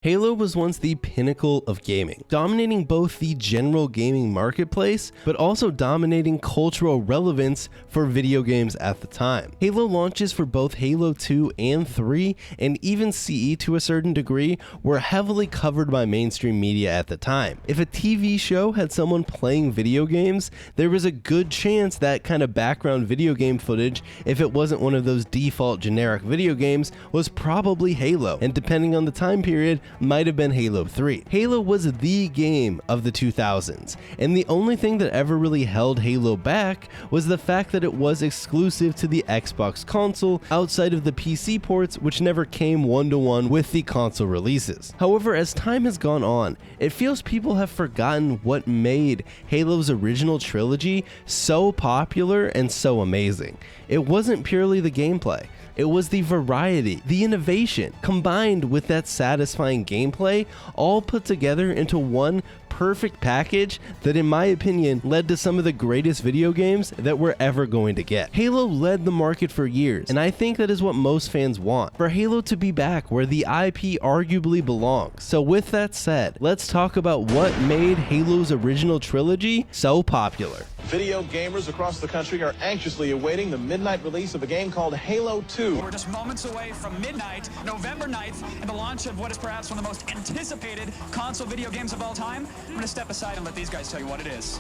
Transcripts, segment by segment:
Halo was once the pinnacle of gaming, dominating both the general gaming marketplace, but also dominating cultural relevance for video games at the time. Halo launches for both Halo 2 and 3, and even CE to a certain degree, were heavily covered by mainstream media at the time. If a TV show had someone playing video games, there was a good chance that kind of background video game footage, if it wasn't one of those default generic video games, was probably Halo, and depending on the time period, might have been Halo 3. Halo was the game of the 2000s, and the only thing that ever really held Halo back was the fact that it was exclusive to the Xbox console outside of the PC ports, which never came one-to-one with the console releases. However, as time has gone on, it feels people have forgotten what made Halo's original trilogy so popular and so amazing. It wasn't purely the gameplay. It was the variety, the innovation, combined with that satisfying gameplay, all put together into one perfect package that, in my opinion, led to some of the greatest video games that we're ever going to get. Halo led the market for years, and I think that is what most fans want, for Halo to be back where the IP arguably belongs. So with that said, let's talk about what made Halo's original trilogy so popular. Video gamers across the country are anxiously awaiting the midnight release of a game called Halo 2. We're just moments away from midnight, November 9th, and the launch of what is perhaps one of the most anticipated console video games of all time. I'm going to step aside and let these guys tell you what it is.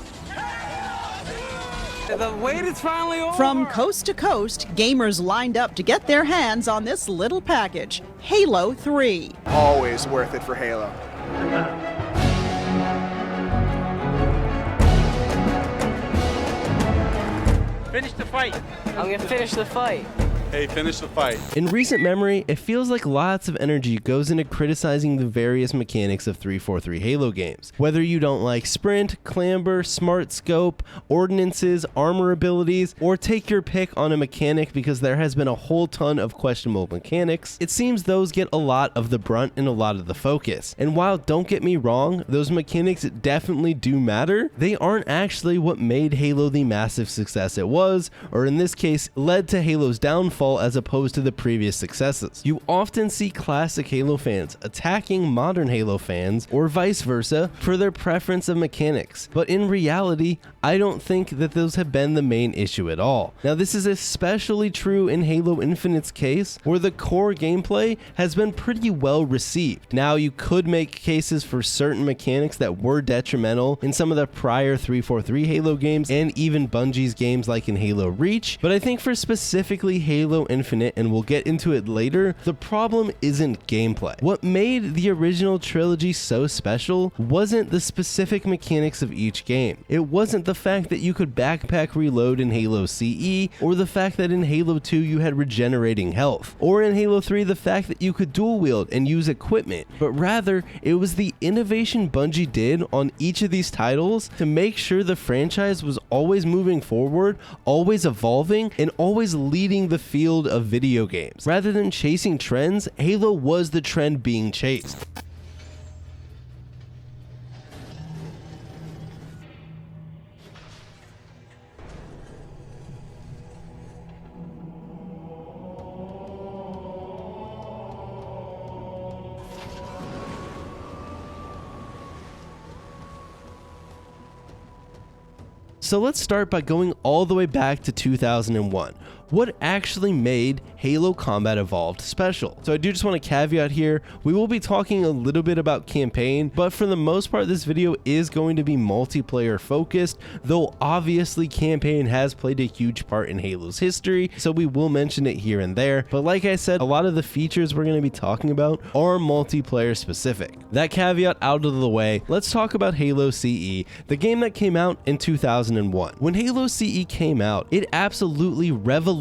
The wait is finally over! From coast to coast, gamers lined up to get their hands on this little package, Halo 3. Always worth it for Halo. Finish the fight. I'm gonna finish the fight. Hey, finish the fight. In recent memory, it feels like lots of energy goes into criticizing the various mechanics of 343 Halo games. Whether you don't like sprint, clamber, smart scope, ordinances, armor abilities, or take your pick on a mechanic because there has been a whole ton of questionable mechanics, it seems those get a lot of the brunt and a lot of the focus. And while, don't get me wrong, those mechanics definitely do matter, they aren't actually what made Halo the massive success it was, or in this case, led to Halo's downfall as opposed to the previous successes. You often see classic Halo fans attacking modern Halo fans, or vice versa, for their preference of mechanics, but in reality, I don't think that those have been the main issue at all. Now, this is especially true in Halo Infinite's case, where the core gameplay has been pretty well received. Now, you could make cases for certain mechanics that were detrimental in some of the prior 343 Halo games, and even Bungie's games like in Halo Reach, but I think for specifically Halo Infinite, and we'll get into it later, the problem isn't gameplay. What made the original trilogy so special wasn't the specific mechanics of each game. It wasn't the fact that you could backpack reload in Halo CE, or the fact that in Halo 2 you had regenerating health, or in Halo 3 the fact that you could dual wield and use equipment, but rather it was the innovation Bungie did on each of these titles to make sure the franchise was always moving forward, always evolving, and always leading the field of video games. Rather than chasing trends, Halo was the trend being chased. So let's start by going all the way back to 2001. What actually made Halo Combat Evolved special? So I do just want to caveat here, we will be talking a little bit about campaign, but for the most part this video is going to be multiplayer focused, though obviously campaign has played a huge part in Halo's history, so we will mention it here and there. But like I said, a lot of the features we're going to be talking about are multiplayer specific. That caveat out of the way, let's talk about Halo CE, the game that came out in 2001. When Halo CE came out, it absolutely revolutionized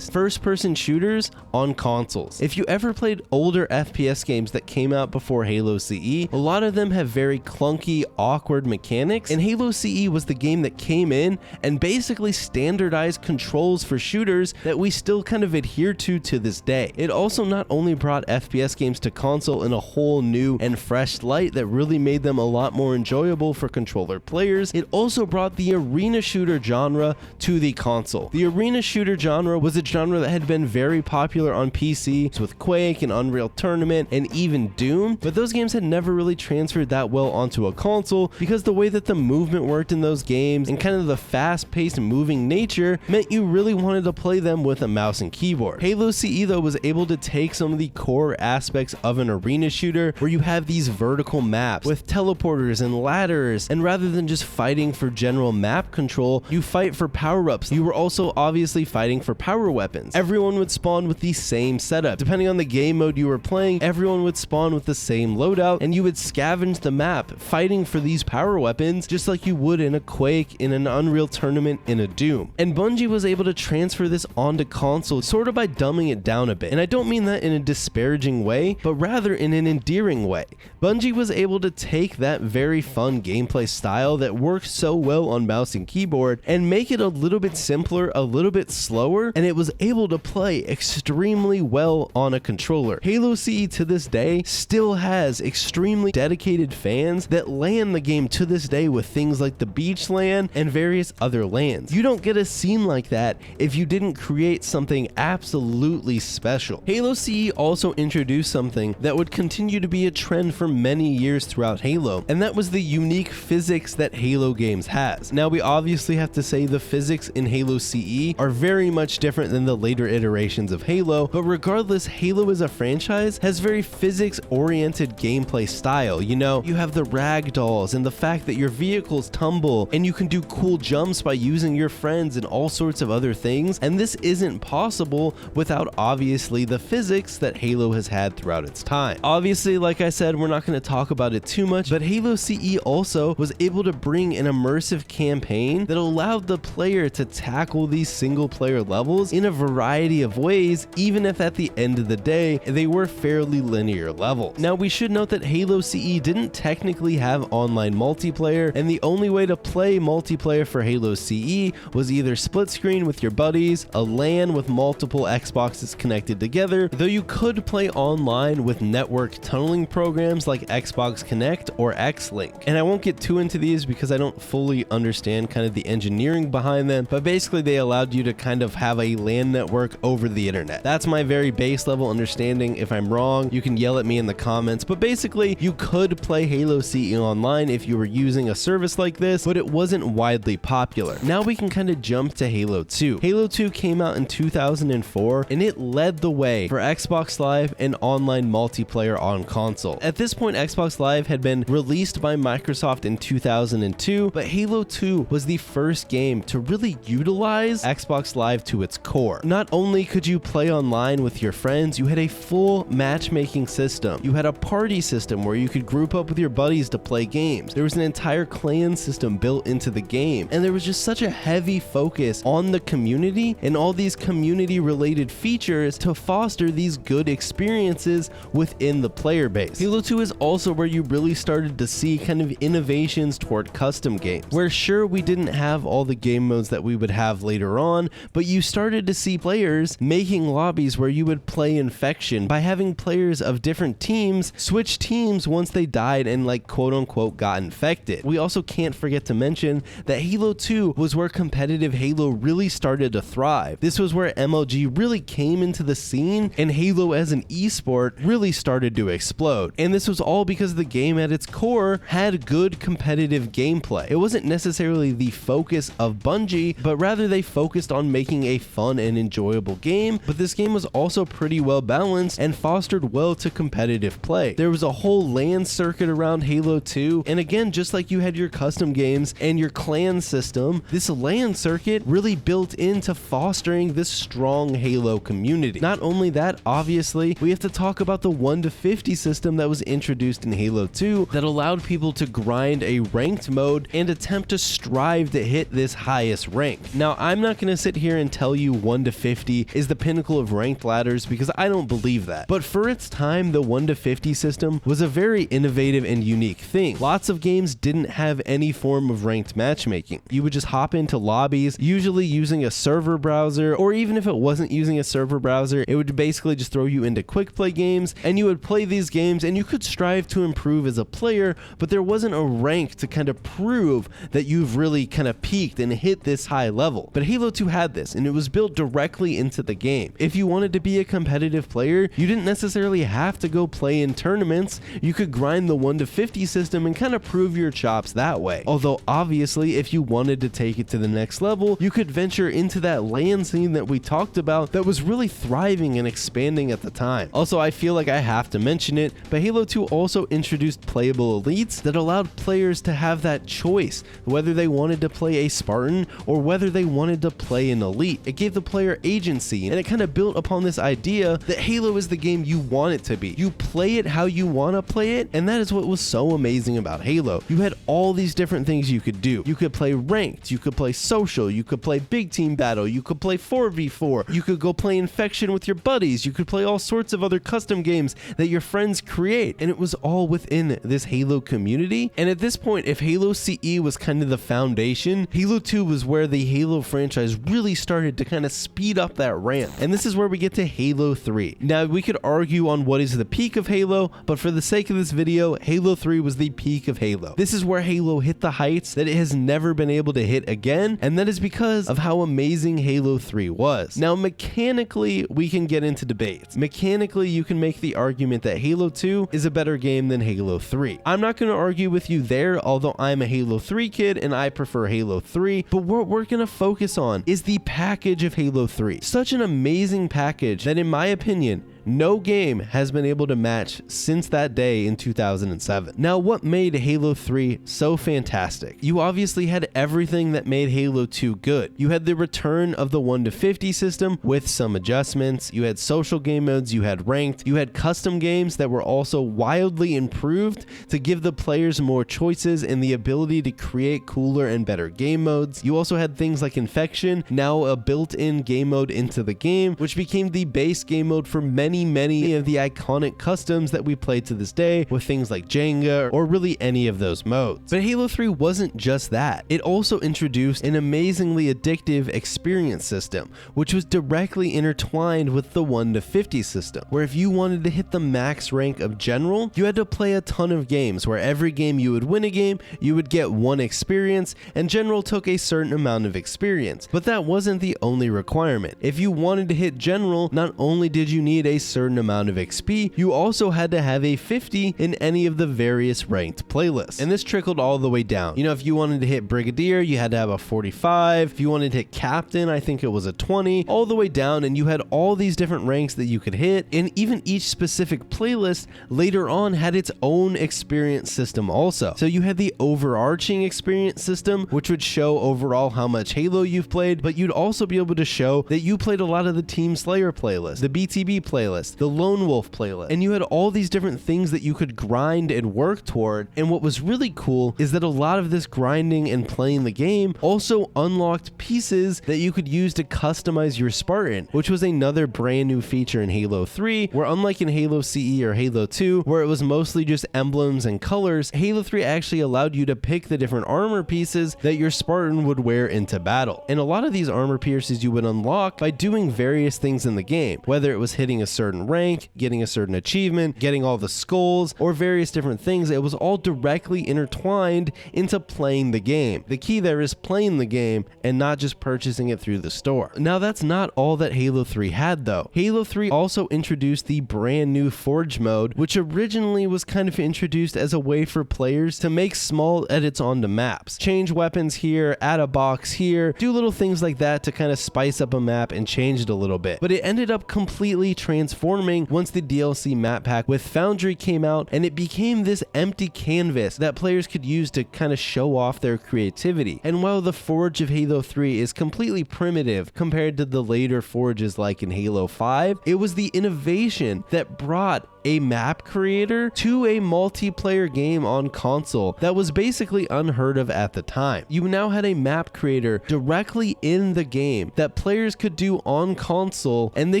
first-person shooters on consoles. If you ever played older FPS games that came out before Halo CE, a lot of them have very clunky, awkward mechanics, and Halo CE was the game that came in and basically standardized controls for shooters that we still kind of adhere to this day. It also not only brought FPS games to console in a whole new and fresh light that really made them a lot more enjoyable for controller players, it also brought the arena shooter genre to the console. The arena shooter shooter genre was a genre that had been very popular on PC with Quake and Unreal Tournament and even Doom, but those games had never really transferred that well onto a console because the way that the movement worked in those games and kind of the fast-paced moving nature meant you really wanted to play them with a mouse and keyboard. Halo CE though was able to take some of the core aspects of an arena shooter where you have these vertical maps with teleporters and ladders, and rather than just fighting for general map control, you fight for power-ups. You were also obviously fighting for power weapons. Everyone would spawn with the same setup. Depending on the game mode you were playing, everyone would spawn with the same loadout, and you would scavenge the map fighting for these power weapons just like you would in a Quake, in an Unreal Tournament, in a Doom. And Bungie was able to transfer this onto console sort of by dumbing it down a bit. And I don't mean that in a disparaging way, but rather in an endearing way. Bungie was able to take that very fun gameplay style that works so well on mouse and keyboard and make it a little bit simpler, a little bit slower, and it was able to play extremely well on a controller. Halo CE to this day still has extremely dedicated fans that land the game to this day with things like the beach land and various other lands. You don't get a scene like that if you didn't create something absolutely special. Halo CE also introduced something that would continue to be a trend for many years throughout Halo, and that was the unique physics that Halo games has. Now we obviously have to say the physics in Halo CE are very much different than the later iterations of Halo, but regardless, Halo as a franchise has very physics-oriented gameplay style. You know, you have the ragdolls and the fact that your vehicles tumble and you can do cool jumps by using your friends and all sorts of other things, and this isn't possible without obviously the physics that Halo has had throughout its time. Obviously, like I said, we're not going to talk about it too much, but Halo CE also was able to bring an immersive campaign that allowed the player to tackle these single player levels in a variety of ways, even if at the end of the day they were fairly linear levels. Now we should note that Halo CE didn't technically have online multiplayer, and the only way to play multiplayer for Halo CE was either split screen with your buddies, a LAN with multiple Xboxes connected together, though you could play online with network tunneling programs like Xbox Connect or X-Link. And I won't get too into these because I don't fully understand kind of the engineering behind them, but basically they allowed you to kind of have a LAN network over the internet. That's my very base level understanding. If I'm wrong, you can yell at me in the comments, but basically you could play Halo CE online if you were using a service like this, but it wasn't widely popular. Now we can kind of jump to Halo 2. Halo 2 came out in 2004 and it led the way for Xbox Live and online multiplayer on console. At this point, Xbox Live had been released by Microsoft in 2002, but Halo 2 was the first game to really utilize Xbox Live to its core. Not only could you play online with your friends, you had a full matchmaking system. You had a party system where you could group up with your buddies to play games. There was an entire clan system built into the game, and there was just such a heavy focus on the community and all these community related features to foster these good experiences within the player base. Halo 2 is also where you really started to see kind of innovations toward custom games, where sure we didn't have all the game modes that we would have later on, but you started to see players making lobbies where you would play Infection by having players of different teams switch teams once they died and like quote unquote got infected. We also can't forget to mention that Halo 2 was where competitive Halo really started to thrive. This was where MLG really came into the scene and Halo as an esport really started to explode. And this was all because the game at its core had good competitive gameplay. It wasn't necessarily the focus of Bungie, but rather they focused on making a fun and enjoyable game, but this game was also pretty well balanced and fostered well to competitive play. There was a whole LAN circuit around Halo 2, and again, just like you had your custom games and your clan system, this LAN circuit really built into fostering this strong Halo community. Not only that, obviously, we have to talk about the 1 to 50 system that was introduced in Halo 2 that allowed people to grind a ranked mode and attempt to strive to hit this highest rank. Now, I'm not going to sit here and tell you 1 to 50 is the pinnacle of ranked ladders because I don't believe that. But for its time, the 1 to 50 system was a very innovative and unique thing. Lots of games didn't have any form of ranked matchmaking. You would just hop into lobbies, usually using a server browser, or even if it wasn't using a server browser, it would basically just throw you into quick play games, and you would play these games and you could strive to improve as a player, but there wasn't a rank to kind of prove that you've really kind of peaked and hit this high level. But Halo 2 had this. service, and it was built directly into the game. If you wanted to be a competitive player, you didn't necessarily have to go play in tournaments. You could grind the 1 to 50 system and kind of prove your chops that way. Although obviously, if you wanted to take it to the next level, you could venture into that LAN scene that we talked about that was really thriving and expanding at the time. Also, I feel like I have to mention it, but Halo 2 also introduced playable elites that allowed players to have that choice, whether they wanted to play a Spartan or whether they wanted to play an elite. It gave the player agency, and it kind of built upon this idea that Halo is the game you want it to be. You play it how you want to play it, and that is what was so amazing about Halo. You had all these different things you could do. You could play ranked, you could play social, you could play big team battle, you could play 4v4, you could go play Infection with your buddies, you could play all sorts of other custom games that your friends create, and it was all within this Halo community. And at this point, if Halo CE was kind of the foundation, Halo 2 was where the Halo franchise really started to kind of speed up that ramp. And this is where we get to Halo 3. Now, we could argue on what is the peak of Halo, but for the sake of this video, Halo 3 was the peak of Halo. This is where Halo hit the heights that it has never been able to hit again, and that is because of how amazing Halo 3 was. Now, mechanically, we can get into debates. Mechanically, you can make the argument that Halo 2 is a better game than Halo 3. I'm not going to argue with you there, although I'm a Halo 3 kid and I prefer Halo 3, but what we're going to focus on is the package of Halo 3. Such an amazing package that, in my opinion, no game has been able to match since that day in 2007. Now, what made Halo 3 so fantastic? You obviously had everything that made Halo 2 good. You had the return of the 1 to 50 system with some adjustments. You had social game modes, you had ranked, you had custom games that were also wildly improved to give the players more choices and the ability to create cooler and better game modes. You also had things like Infection, now a built-in game mode into the game, which became the base game mode for many of the iconic customs that we play to this day, with things like Jenga or really any of those modes. But Halo 3 wasn't just that. It also introduced an amazingly addictive experience system, which was directly intertwined with the 1 to 50 system, where if you wanted to hit the max rank of General, you had to play a ton of games, where every game you would win a game, you would get 1 experience, and General took a certain amount of experience. But that wasn't the only requirement. If you wanted to hit General, not only did you need a certain amount of XP, you also had to have a 50 in any of the various ranked playlists. And this trickled all the way down. You know, if you wanted to hit Brigadier, you had to have a 45. If you wanted to hit Captain, I think it was a 20, all the way down, and you had all these different ranks that you could hit, and even each specific playlist later on had its own experience system also. So you had the overarching experience system, which would show overall how much Halo you've played, but you'd also be able to show that you played a lot of the Team Slayer playlist, the BTB playlist, the Lone Wolf playlist, and you had all these different things that you could grind and work toward. And what was really cool is that a lot of this grinding and playing the game also unlocked pieces that you could use to customize your Spartan, which was another brand new feature in Halo 3, where unlike in Halo CE or Halo 2, where it was mostly just emblems and colors, Halo 3 actually allowed you to pick the different armor pieces that your Spartan would wear into battle. And a lot of these armor pieces you would unlock by doing various things in the game, whether it was hitting a certain rank, getting a certain achievement, getting all the skulls, or various different things. It was all directly intertwined into playing the game. The key there is playing the game and not just purchasing it through the store. Now, that's not all that Halo 3 had though. Halo 3 also introduced the brand new Forge mode, which originally was kind of introduced as a way for players to make small edits onto maps. Change weapons here, add a box here, do little things like that to kind of spice up a map and change it a little bit. But it ended up completely transforming once the DLC map pack with Foundry came out, and it became this empty canvas that players could use to kind of show off their creativity. And while the Forge of Halo 3 is completely primitive compared to the later Forges like in Halo 5, it was the innovation that brought a map creator to a multiplayer game on console that was basically unheard of at the time. You now had a map creator directly in the game that players could do on console, and they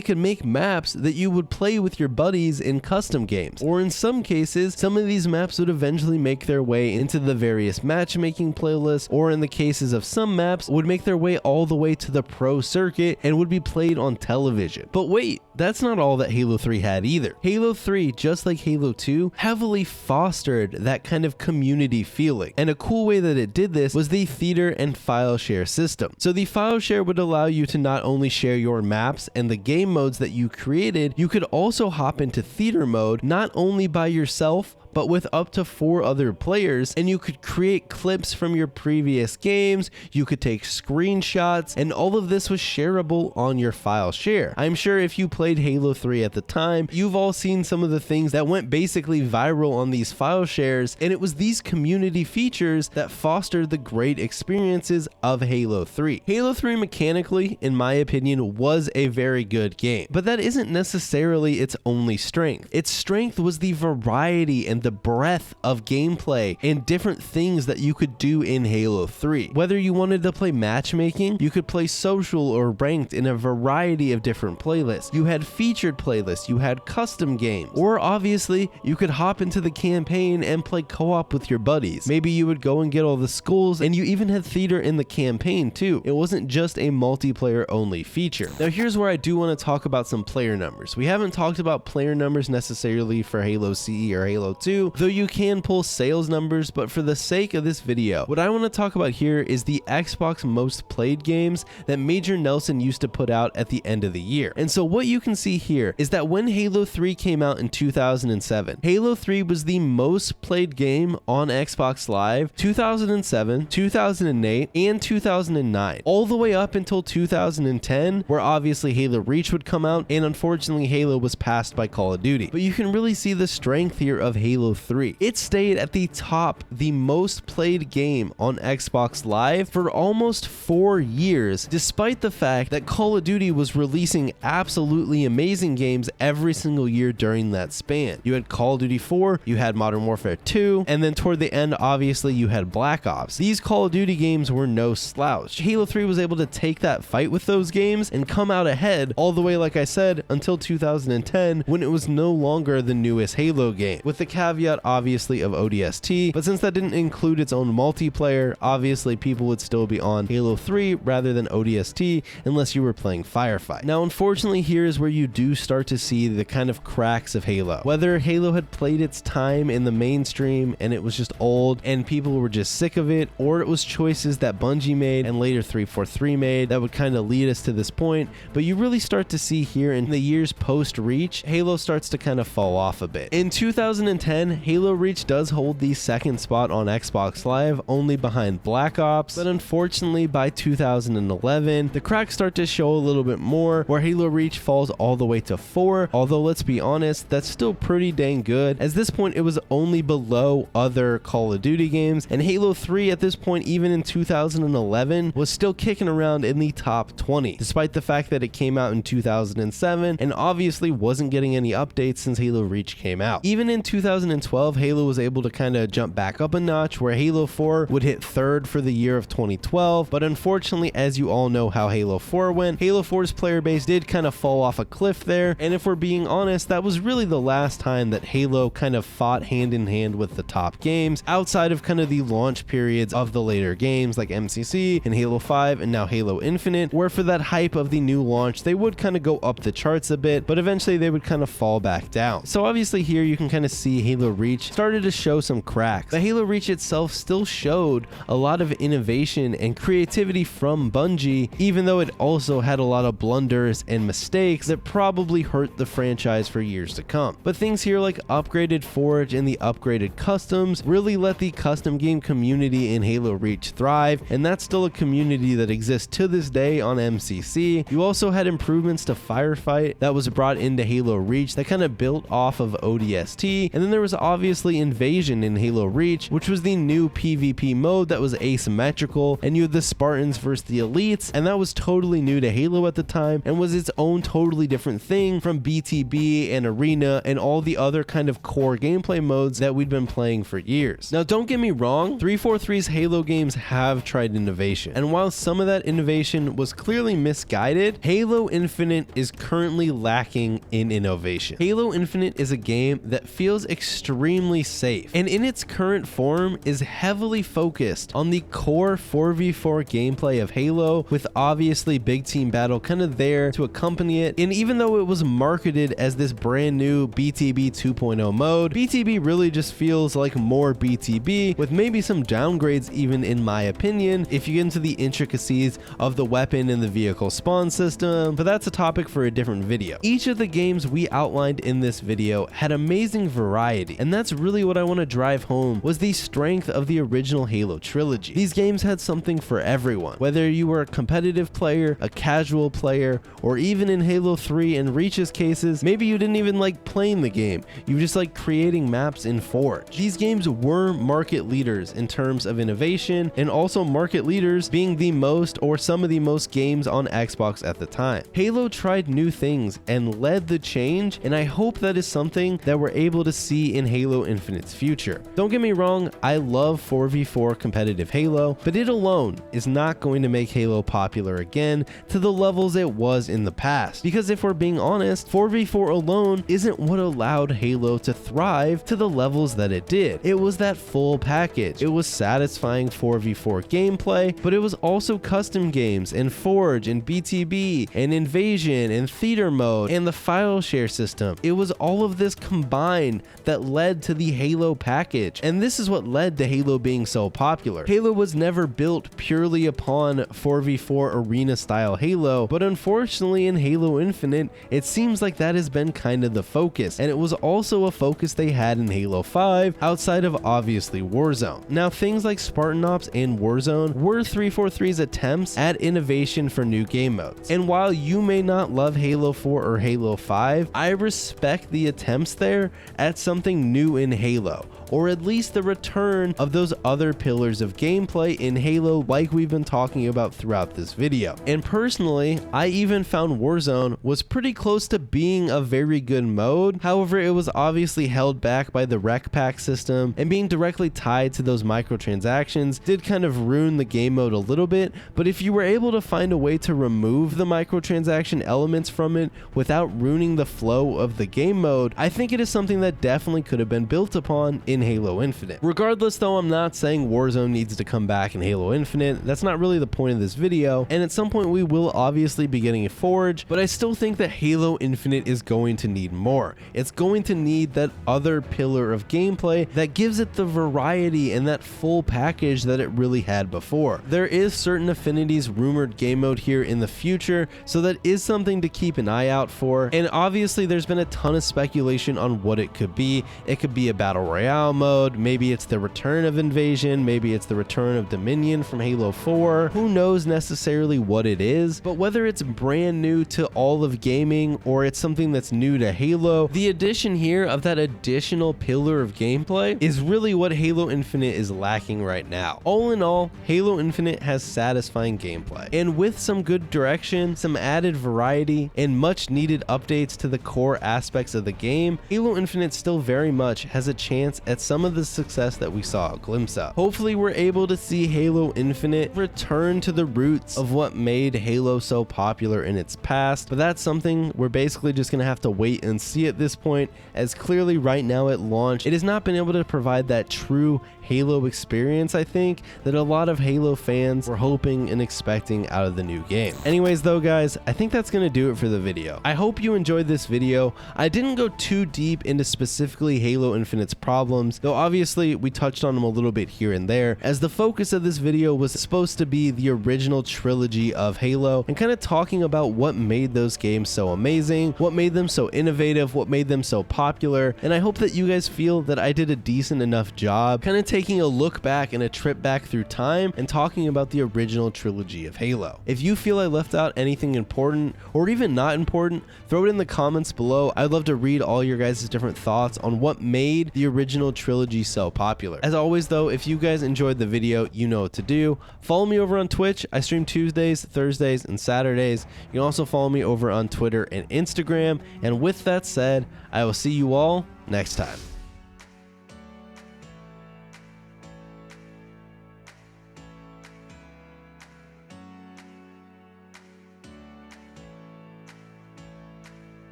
could make maps that you would play with your buddies in custom games. Or in some cases, some of these maps would eventually make their way into the various matchmaking playlists, or in the cases of some maps, would make their way all the way to the pro circuit and would be played on television. But wait, that's not all that Halo 3 had either. Halo 3, just like Halo 2, heavily fostered that kind of community feeling. And a cool way that it did this was the theater and file share system. So the file share would allow you to not only share your maps and the game modes that you created, you could also hop into theater mode, not only by yourself, but with up to 4 other players, and you could create clips from your previous games, you could take screenshots, and all of this was shareable on your file share. I'm sure if you played Halo 3 at the time, you've all seen some of the things that went basically viral on these file shares, and it was these community features that fostered the great experiences of Halo 3. Halo 3 mechanically, in my opinion, was a very good game, but that isn't necessarily its only strength. Its strength was the variety and the breadth of gameplay and different things that you could do in Halo 3. Whether you wanted to play matchmaking, you could play social or ranked in a variety of different playlists. You had featured playlists, you had custom games, or obviously you could hop into the campaign and play co-op with your buddies. Maybe you would go and get all the skulls, and you even had theater in the campaign too. It wasn't just a multiplayer only feature. Now here's where I do want to talk about some player numbers. We haven't talked about player numbers necessarily for Halo CE or Halo 2, though you can pull sales numbers, but for the sake of this video, what I want to talk about here is the Xbox most played games that Major Nelson used to put out at the end of the year. And so what you can see here is that when Halo 3 came out in 2007, Halo 3 was the most played game on Xbox Live 2007, 2008, and 2009, all the way up until 2010, where obviously Halo Reach would come out, and unfortunately Halo was passed by Call of Duty. But you can really see the strength here of Halo 3. It stayed at the top, the most played game on Xbox Live for almost 4 years, despite the fact that Call of Duty was releasing absolutely amazing games every single year during that span. You had Call of Duty 4, you had Modern Warfare 2, and then toward the end, obviously, you had Black Ops. These Call of Duty games were no slouch. Halo 3 was able to take that fight with those games and come out ahead all the way, like I said, until 2010, when it was no longer the newest Halo game, with the caveat obviously of ODST, but since that didn't include its own multiplayer, obviously people would still be on Halo 3 rather than ODST unless you were playing Firefight. Now unfortunately, here is where you do start to see the kind of cracks of Halo. Whether Halo had played its time in the mainstream and it was just old and people were just sick of it, or it was choices that Bungie made and later 343 made that would kind of lead us to this point, but you really start to see here in the years post-Reach, Halo starts to kind of fall off a bit. In 2010, Halo Reach does hold the second spot on Xbox Live, only behind Black Ops, but unfortunately by 2011, the cracks start to show a little bit more, where Halo Reach falls all the way to 4, although let's be honest, that's still pretty dang good. At this point, it was only below other Call of Duty games, and Halo 3 at this point, even in 2011, was still kicking around in the top 20, despite the fact that it came out in 2007, and obviously wasn't getting any updates since Halo Reach came out. Even in 2012, Halo was able to kind of jump back up a notch, where Halo 4 would hit third for the year of 2012, but unfortunately, as you all know how Halo 4 went, Halo 4's player base did kind of fall off a cliff there, and if we're being honest, that was really the last time that Halo kind of fought hand in hand with the top games, outside of kind of the launch periods of the later games like MCC and Halo 5 and now Halo Infinite, where for that hype of the new launch, they would kind of go up the charts a bit, but eventually they would kind of fall back down. So obviously here you can kind of see Halo Reach started to show some cracks. The Halo Reach itself still showed a lot of innovation and creativity from Bungie, even though it also had a lot of blunders and mistakes that probably hurt the franchise for years to come. But things here like upgraded Forge and the upgraded customs really let the custom game community in Halo Reach thrive, and that's still a community that exists to this day on MCC. You also had improvements to Firefight that was brought into Halo Reach that kind of built off of ODST, and then there was obviously Invasion in Halo Reach, which was the new PvP mode that was asymmetrical, and you had the Spartans versus the Elites, and that was totally new to Halo at the time and was its own totally different thing from BTB and Arena and all the other kind of core gameplay modes that we'd been playing for years. Now don't get me wrong, 343's Halo games have tried innovation, and while some of that innovation was clearly misguided, Halo Infinite is currently lacking in innovation. Halo Infinite is a game that feels extremely extremely safe, and in its current form is heavily focused on the core 4v4 gameplay of Halo, with obviously big team battle kind of there to accompany it. And even though it was marketed as this brand new BTB 2.0 mode, BTB really just feels like more BTB, with maybe some downgrades even, in my opinion, if you get into the intricacies of the weapon and the vehicle spawn system, but that's a topic for a different video. Each of the games we outlined in this video had amazing variety, and that's really what I want to drive home, was the strength of the original Halo trilogy. These games had something for everyone, whether you were a competitive player, a casual player, or even in Halo 3 and Reach's cases, maybe you didn't even like playing the game, you just like creating maps in Forge. These games were market leaders in terms of innovation, and also market leaders being the most or some of the most games on Xbox at the time. Halo tried new things and led the change, and I hope that is something that we're able to see in Halo Infinite's future. Don't get me wrong, I love 4v4 competitive Halo, but it alone is not going to make Halo popular again to the levels it was in the past, because if we're being honest, 4v4 alone isn't what allowed Halo to thrive to the levels that it did. It was that full package. It was satisfying 4v4 gameplay, but it was also custom games and Forge and BTB and Invasion and Theater mode and the file share system. It was all of this combined that led to the Halo package, and this is what led to Halo being so popular. Halo was never built purely upon 4v4 arena style Halo, but unfortunately in Halo Infinite, it seems like that has been kind of the focus, and it was also a focus they had in Halo 5 outside of obviously Warzone. Now, things like Spartan Ops and Warzone were 343's attempts at innovation for new game modes, and while you may not love Halo 4 or Halo 5, I respect the attempts there at something new in Halo, or at least the return of those other pillars of gameplay in Halo like we've been talking about throughout this video. And personally, I even found Warzone was pretty close to being a very good mode. However, it was obviously held back by the rec pack system, and being directly tied to those microtransactions did kind of ruin the game mode a little bit, but if you were able to find a way to remove the microtransaction elements from it without ruining the flow of the game mode, I think it is something that definitely could have been built upon in Halo Infinite. Regardless though, I'm not saying Warzone needs to come back in Halo Infinite. That's not really the point of this video, and at some point we will obviously be getting a Forge, but I still think that Halo Infinite is going to need more. It's going to need that other pillar of gameplay that gives it the variety and that full package that it really had before. There is certain affinities rumored game mode here in the future, so that is something to keep an eye out for, and obviously there's been a ton of speculation on what it could be. It could be a battle royale mode, maybe it's the return of Invasion, maybe it's the return of Dominion from Halo 4, who knows necessarily what it is, but whether it's brand new to all of gaming or it's something that's new to Halo, the addition here of that additional pillar of gameplay is really what Halo Infinite is lacking right now. All in all, Halo Infinite has satisfying gameplay, and with some good direction, some added variety, and much needed updates to the core aspects of the game, Halo Infinite still very much has a chance at some of the success that we saw a glimpse of. Hopefully we're able to see Halo Infinite return to the roots of what made Halo so popular in its past, but that's something we're basically just gonna have to wait and see at this point, as clearly right now at launch it has not been able to provide that true Halo experience, I think, that a lot of Halo fans were hoping and expecting out of the new game. Anyways though guys, I think that's gonna do it for the video. I hope you enjoyed this video. I didn't go too deep into specifically Halo Infinite's problems, though obviously we touched on them a little bit here and there, as the focus of this video was supposed to be the original trilogy of Halo and kind of talking about what made those games so amazing, what made them so innovative, what made them so popular, and I hope that you guys feel that I did a decent enough job kind of taking a look back and a trip back through time and talking about the original trilogy of Halo. If you feel I left out anything important or even not important, throw it in the comments below. I'd love to read all your guys' different thoughts on what made the original trilogy so popular. As always though, if you guys enjoyed the video, you know what to do. Follow me over on Twitch. I stream Tuesdays, Thursdays, and Saturdays. You can also follow me over on Twitter and Instagram. And with that said, I will see you all next time.